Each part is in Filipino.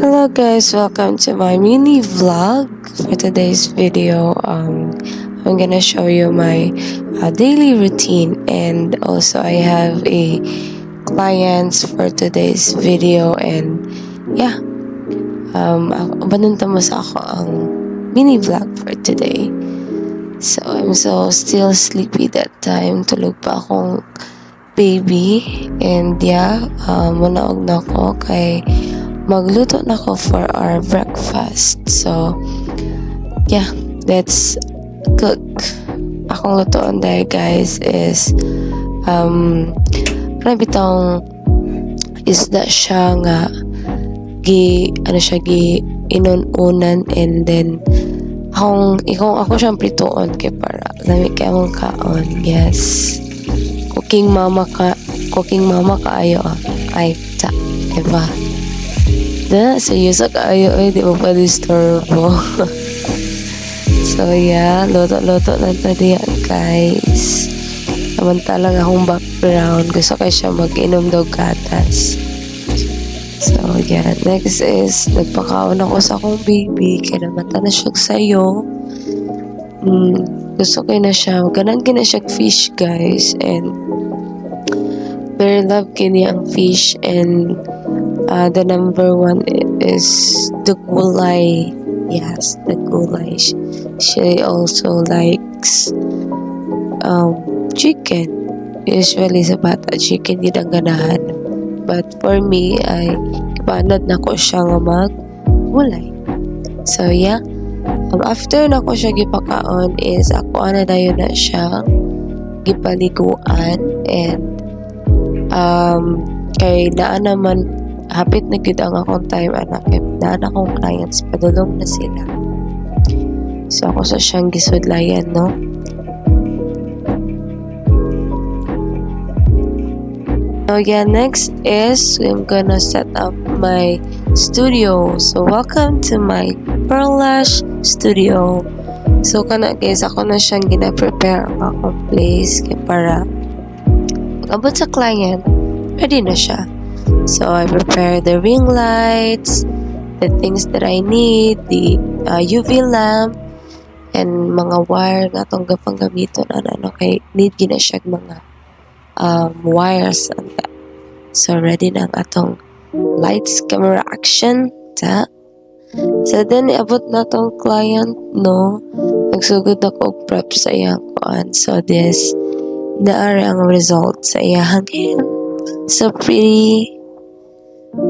Hello guys, welcome to my mini vlog. For today's video, I'm gonna show you my daily routine, and also I have a clients for today's video. And yeah, banunta mo sa ako ang mini vlog for today. So I'm still sleepy that time. Tulog pa akong baby, and yeah, munaog na ako kay magluto na ko for our breakfast. So yeah, let's cook. Akong lutoon dahil guys is bitong isda siya nga gi inununan, and then ako siyang pritoon kay para lami kay among kaon. Yes, cooking mama kaayo ay ta, diba? Seryoso kaayo ay di mo pa disturbo. So yeah, loto na diyan guys. Samantalang akong background, gusto ko siya mag-inom daw gatas. So yeah, next is nagpakaon ako sa akong baby, kaya namata na siya sayo. Gusto ko na siya, ganang gina siya fish guys, and very love kini ang fish. And the number one is the gulay. Yes, the gulay. She also likes chicken. Usually sa bata, chicken yun ang ganahan. But for me, ay ipanod na ko siya nga mag-gulay. So yeah, after na ko siya gipakaon is ako na dayon na siya gipaliguan. And kay daan naman hapit na gud ang akong time, anak, kay daan akong clients padulong na sila. So ako sa siyang gisudlayan, no? So yeah, next is I'm gonna set up my studio. So welcome to my Pearl Lash studio. So kana guys, ako na siyang gina-prepare ang akong place kay para abot sa client, ready na siya. So I prepare the ring lights, the things that I need, the UV lamp, and mga wire nga itong gapang gamiton kay need gina siya mga wires and that. So ready na ang atong lights, camera, action ta. So then abot na tong client, no, nagsugod na ko og prep sa iyang kuan. So this naari ang result sa iyang hand. So pretty.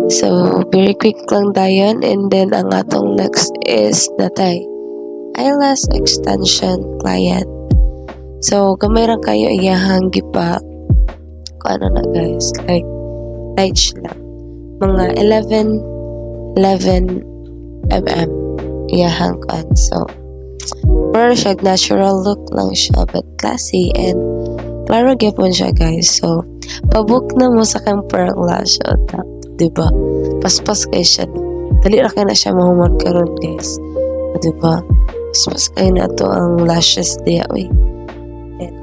So very quick lang dayon. And then ang atong next is natay eyelash extension client. So gamay ra kayo iyahang gipa ano na guys, like lights lang, mga 11 mm iyahang kan. So pero siya natural look lang siya, but classy and klaro gyapon siya guys. So pabook na mo sa kang Pearl Lash, diba? Paspas kay siya, dali ra kay na siya mahuman karon guys, diba? Paspas kay na to ang lashes diya, uy. And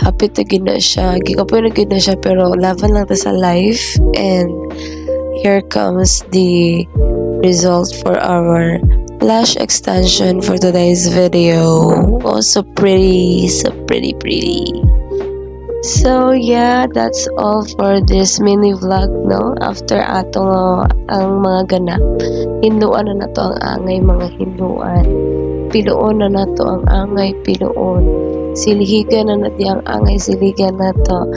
happy to gid na siya, gikapoy na gid na siya, pero laban lang ta sa life. And here comes the result for our lash extension for today's video. Oh, so pretty. So yeah, that's all for this mini vlog, no? After atong ang mga ganap, hinduan na to ang angay mga hinduan, piluon na to ang angay piluon, silihigan na nato ang angay siligan na to.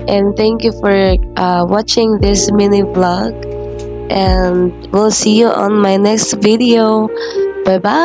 And thank you for watching this mini vlog, and we'll see you on my next video. Bye bye.